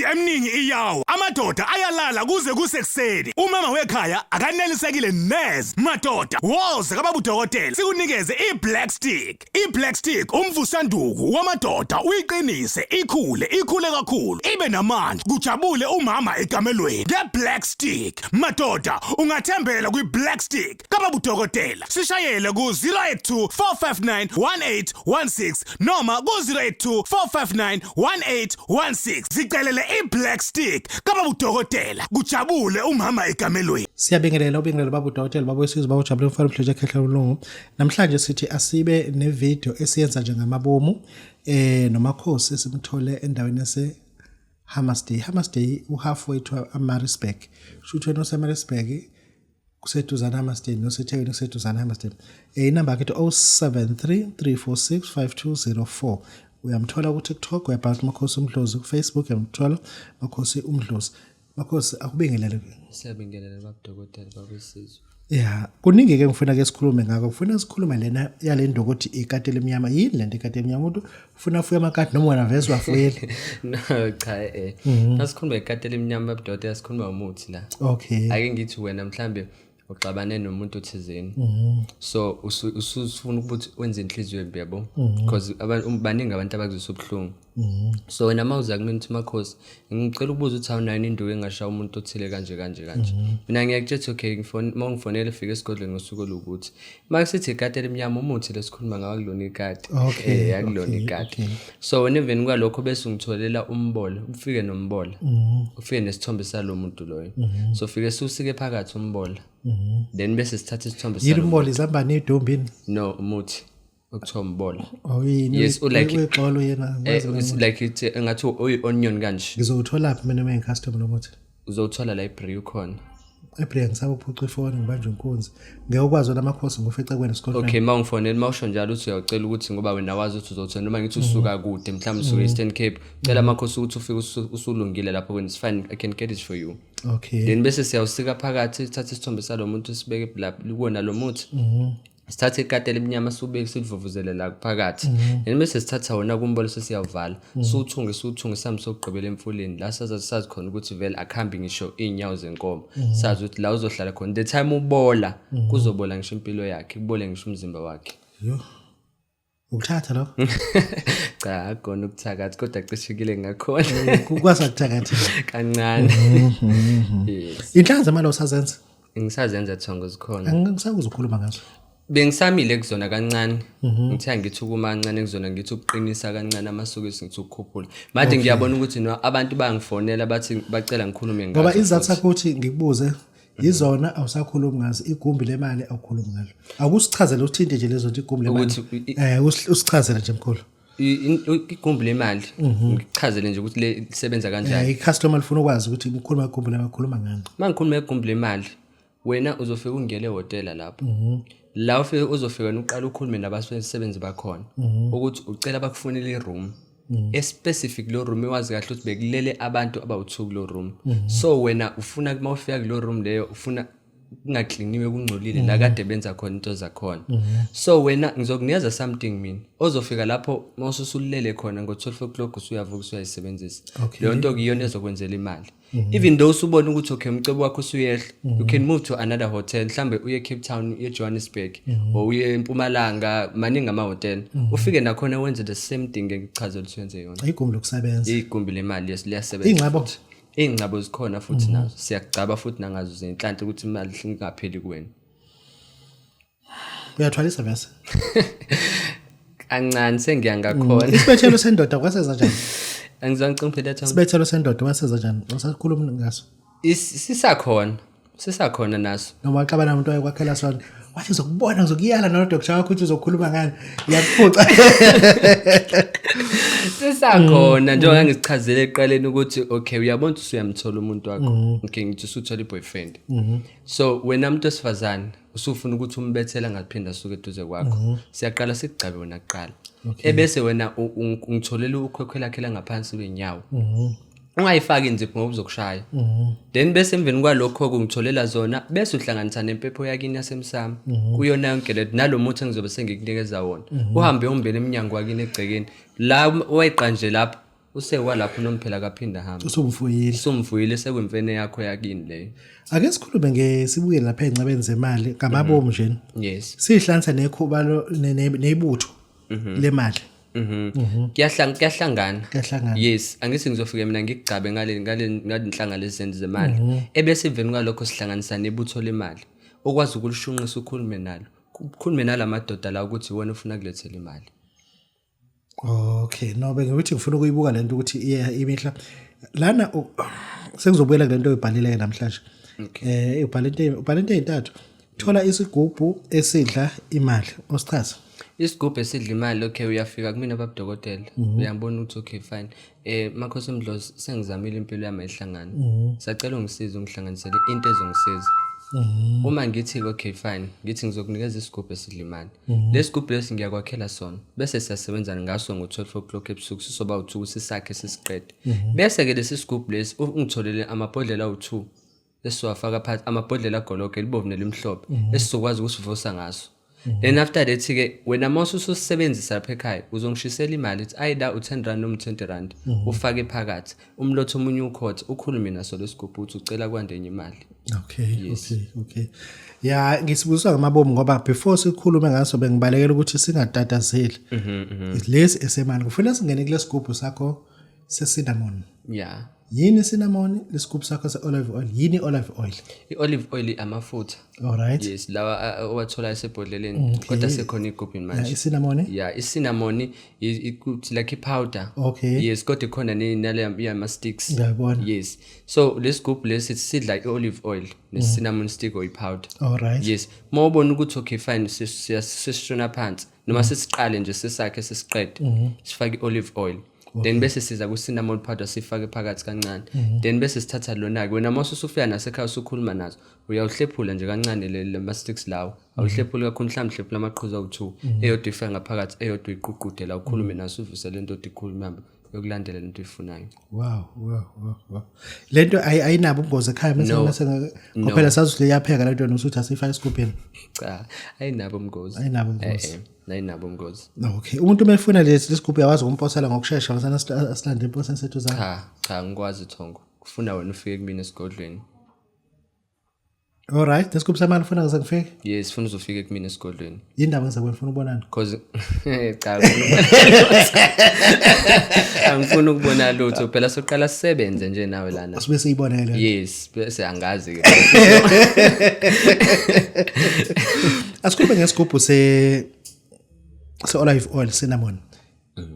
Imizi eminingi iyawo. Amadoda ayalala kuze kusekuseni. Umama wekhaya akanelisekile neze. Madoda, woza kaBabu Dokotela sikunikeze iBlack Stick. iBlack Stick umvusanduku wamadoda uyiqinise, ikhule kakhulu. Ibe namandla, kujabule umama ekamelweni. NgeBlack Stick, madoda ungathembela kwiBlack Stick kaBabu Dokotela. Sishayele ku 082 459 1816 noma ku 082 459 1816. Zicelele iBlack Stick kaBabu Dokotela. Kujabule umama ekamelweni. Siyabingelela Babu Dokotela babo isizwe bawujabule mfana mhloje khehla ulungu. Namhlanje sithi asibe ne video esiyenza njengamabomu noMakhosi simthole endaweni yase Hammersday. Hammersday halfway to Maritzburg. Shuthe no Maritzburg kuseduzana Hammersday no sethekwini kuseduzana Hammersday. Inamba yakhe 0733465204. Uyamthola ku TikTok, uyabhala Makhosi Mdlozi ku Facebook, uyamthola Makhosi Mdlozi. Makhosi akubingelele. Siyabingelela Babu Dokotela babo isizwe. Yeah, kuningi ke ngifuna ke sikhulume ngakho. Ufuna sikhuluma lena yale nto ukuthi ikatele emnyama yini lento ikatele emnyama umuntu ufuna afuya amakati noma wena vese wafuyele. No cha Nasikhuluma ikatele emnyama Babu Dokotela sikhuluma umuthi la. Okay. Ake ngithi wena mhlambe uxabane nomuntu othizeni. So usufuna ukuthi wenze inhliziyo embi yabo because baningi abantu abakuzisa ubhlungu. So wena mawuza kumina uthi Makhosi ngicela ukubuza ukuthi awunani induku engashaya umuntu othile kanje. Mina ngiyakuthetha okay mangifonele fike esigodlweni ngosuku olukuthi. Makusithi ikatele emnyama umuthi lesikhuluma ngawo kulona ikati. Yakulona ikati. So wena even kwalokho bese ungitholela umbola, ufike nombola. Ufike nesithombe salomuntu loyo. So fike susike phakathi umbola. Then bese sithatha isithombe salo. Yini umbola izamba nedombini? No, umuthi. Ukuthombona. Yes, like wexolo yena. Like it ngathi onion kanje. Ngizothola phi mina customer nomuthi? Uzothola library ukhona. Library ngisaba ukuphuca ifoni ngibanje inkunzi. Ngiyokwazi wona Makhosi ngofeca kwena Scotland. Okay, mawungifonela mawusho njalo uthi uyacela ukuthi ngoba wena wazi ukuthi uzothola noma ngithi usuka kude mhlawumbe usuka Eastern Cape. Cela Makhosi ukuthi ufike usulungile lapho when it's fine I can get it for you. Okay. Then bese siyawusika phakathi thatha isithombe salomuntu sibeke lapho likona lo muthi. Sithatha ikatele emnyama subeke sidvuvuzele la phakathi. Then bese sithatha wona kumbola sesiyavala. Suthunge sami sokugqibela emfuleni la sazi khona ukuthi vele akhambi ngisho inyawo zenkomo. Sazi ukuthi la uzohlala khona the time ubola kuzobola ngisho impilo yakhe, kubole ngisho umzimba wakhe. Yo. Ukuthatha lo? Cha akona ukuthakathi kodwa aqishikile ngakhona. Kukwasa ukuthakathi kancane. Yes. Inhlanza manje usazenza? Ngisazenza thongo zikhona. Angisakuza ukukhuluma ngazo. Bengisamile kuzona kancane. Ngithe ngithi kumancane kuzona ngithi ukuqinisa kancane amasokisi ngithi ukukhuphula. Manje ngiyabona ukuthi no abantu bangifonela bathi bacela ngikhulume ngazo. Ngoba izathu sakho uthi ngikubuze izona awusakhulumi ngazo, igumbi lemali awukhulumi ngalo. Akusichazele uthinte nje lezo igumbi lemali. Usichazele nje mkhulu. Igumbi lemali ngichazele nje ukuthi lisebenza kanjani. I-customer lifuna ukwazi ukuthi ukhuluma igumbi lemali khuluma ngani. Mangikhuluma igumbi lemali wena uzofika ungele hotel lapho. La ufike uzofika uqala ukhulume nabasebenzi bakhona ukuthi ucela bakufunele iroom specific lo room ewazi kahle ukuthi bekulele abantu abawu2 kulo room. So wena ufuna mawufika kulo room leyo ufuna kungakliniwe kungcolile la kade benza khona into zakhona. So wena ngizokunikeza something mina ozofika lapho mawususulele khona ngo12 o'clock usuyavuka usuyayisebenzisa. Leyo nto kuyona ezokwenzela imali. Even though usubona ukuthi okay umcebo wakho usuyehla, you can move to another hotel, mhlambe uye Cape Town, uye Johannesburg, or uye eMpumalanga, maningi ama hotel. Ufike nakhona wenze the same thing ngichaze ukuthi wenze yona. Igumbi lokusebenza. Igumbi lemali liyasebenza. Ingcabo zikhona futhi nazo. Siyagcaba futhi nangazo zenhlanhla ukuthi imali ingapheli kuwena. Uyathwalisa bese. Kancane sengiyangakhona. Isibethelo sendoda kwasenza kanjani? Angizangiqophela thatha. Isibethelo sendoda kwasenza kanjani? Usakhuluma ngaso. Sisakhona naso. Noma xabana umuntu ayekwakhela sona. Wathi uzokubona ngizokuyala noDoctor wakho ukuthi uzokhuluma ngani. Ngiyakuphuca. Sisakhona njengoba ngisichazele eqaleni ukuthi okay uyabona ukuthi uyamthola umuntu wakho. Okay ngithi usuthola iboyfriend. So wena umuntu osifazane usufuna ukuthi umbethela ngaphinda asuke eduze kwakho. Siyaqala sikugcabe wena kuqala. Ebese wena ungitholela ukhokhela khela ngaphansi kwenyawo. Ungayifaki inzipho ngoba uzokushaya. Then bese emveni kwalokho kungitholela zona bese uhlanganisa nempepho yakini yasemsamo. Kuyona yonke le nalomuthi engizobe sengikunikeza wona. Uhambe umbele eminyango wakini egcekeni. La wayiqanje lapha usekwalapho nomphela kaphinda hamba usumfuyile usumvuyile sekwimfene yakho yakini leyo. ake sikhulume ngesibuye lapha encabeni zemali ngamabomu nje Yes. sihlanza nekhubalo nebutho lemali Kuyahlangana. Kuyahlangana. Yes, angithi ngizofika mina ngigcabe ngalenhlanga lezenzi zemali. Ebese iveni kwalokho sihlanganisa nebutho lemali. Okwazi ukulishunqisa ukhulume nalo. Ukhulume nalamadoda la ukuthi wena ufuna kulethela imali. Okay, no bengithi ngifuna ukuyibuka lento ukuthi imihla lana sengizobuyela kulento oyibhalile namhlanje. Ubhalente ezintathu. Thola isigubhu esidla imali. Osichaza. Isigubhu esidla imali okay uyafika kumina Babu Dokotela. Uyambona ukuthi okay fine. Makhosi Mdlozi sengizamile impilo yami ehlangana. Sacela ungisize ungihlanganisele into ezongisiza. Uma ngithi okay fine, ngithi ngizokunikeza isigubhu esidla imali. Lesigubhu lesi ngiyakwakhela sona. Bese siyasebenza ngaso ngo12 o'clock ebusuku sisoba u2 sisakhe sisiqede. Bese ke lesi sigubhu lesi ungitholele amabhodlela u2. Esiwafaka phansi amabhodlela agoloke libomvu nelimhlophe esizokwazi ukusivusa ngaso. Then after that ke wena mase ususebenzisa lapha ekhaya uzongishisela imali ithi either u10 noma u20 ufake phakathi umlotho omunye ukhotha ukhulume naso lesigubhu uthi ucela kwandenye imali. Okay. Ya ngisibuzwa ngamabomu ngoba before sikhulume ngaso bengibalekela ukuthi singatatazeli. Lesi esemali kufanele singene kule sigubhu sakho se-cinnamon. Yeah. Yini cinnamon lesigubhu sakho se-olive oil? Yini olive oil? I-olive oil amafutha. Alright. Yes, lawa owathola esebhodleleni kodwa sekhona igubhini manje. I-cinnamon? Yeah, i-cinnamon ikuthi like i-powder. Okay. Yes, kodwa khona nale ama sticks. Ngiyabona. Yes. So lesigubhu lesi sidla i-olive oil ne-cinnamon stick or i-powder. Alright. Yes. Mawubona ukuthi okay fine sisishona phansi noma sesiqale nje sesakhe sesiqede sifake i-olive oil. Then bese siza ku cinnamon powder sifake phakathi kancane. Then bese sithatha lona ke wena mase usufika nasekhaya usukhuluma nazo uyawuhlephula nje kancane le sticks lawo. Awuhlephuli kakhulu mhlawumbe hlephula amaqhuzu awu2 eyodwa ifika ngaphakathi eyodwa iququde la ukhulume naso uvuse lento odikhuluma yokulandela lento ifunayo. Wow. Lento ayinabo ubungozi ekhaya mase ngophela sazi leyapheka lento nosuthi asifaka isigubhini. Cha, ayinabo ubungozi. Ayinabo ubungozi. Okay, umuntu umefuna lesigubhu yawazi ukumposela ngokusheshsha ngisana asilande imposela sethu zakho. Cha ngikwazi Thongo. Kufuna wena ufike kumina esigodlweni. Alright, lesigubhu samali ufuna ngizakufike? Yes, ufuna uzofika kumina esigodlweni. Yindaba ngizakufuna ukubonana. Because cha angifuna ukubona lutho phela soqala sisebenze nje nawe lana. Asibe siyibona le. Yes, bese angazi ke. Asikhulume ngesigubhu se-olive oil cinnamon.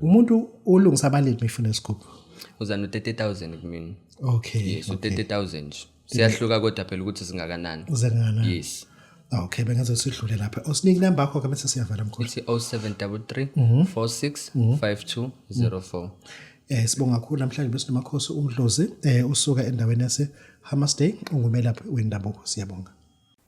Umuntu ulungisa abalimi efuna isigubhu. Uza no 30,000 kumina. Okay. Yes, 30,000. Siyahluka kodwa phela ukuthi singakanani. Zengakanani? Yes. Okay, bengaze sidlule lapha. Usinike number yakho ke bese siyavala mkhulu. Ithi 0733 46 5204. Sibonga kakhulu namhlanje bese Makhosi Mdlozi usuka endaweni yase Hammersday ungumelaphi wendabuko siyabonga.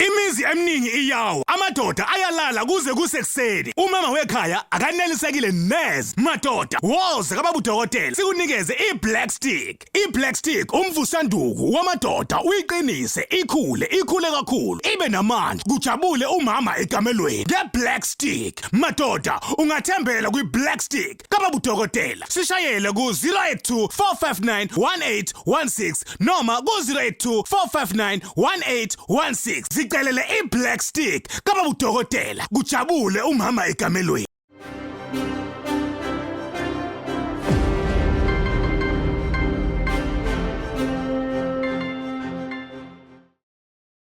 Imizi eminingi iyawo amadoda ayalala kuze kusekuseni umama wekhaya akanelisekile neze madoda woze kaBabu Dokotela sikunikeze iBlack Stick. iBlack Stick umvusanduku wamadoda uyiqinise ikhule kakhulu ibe namandla kujabule umama egamelweni. ngeBlack Stick madoda ungathembela kwiBlack Stick kaBabu Dokotela. Sishayele ku 082 459 1816 noma ku 082 459 1816. Zicelele iBlack Stick kaBabu Dokotela kujabule umama egamelweni.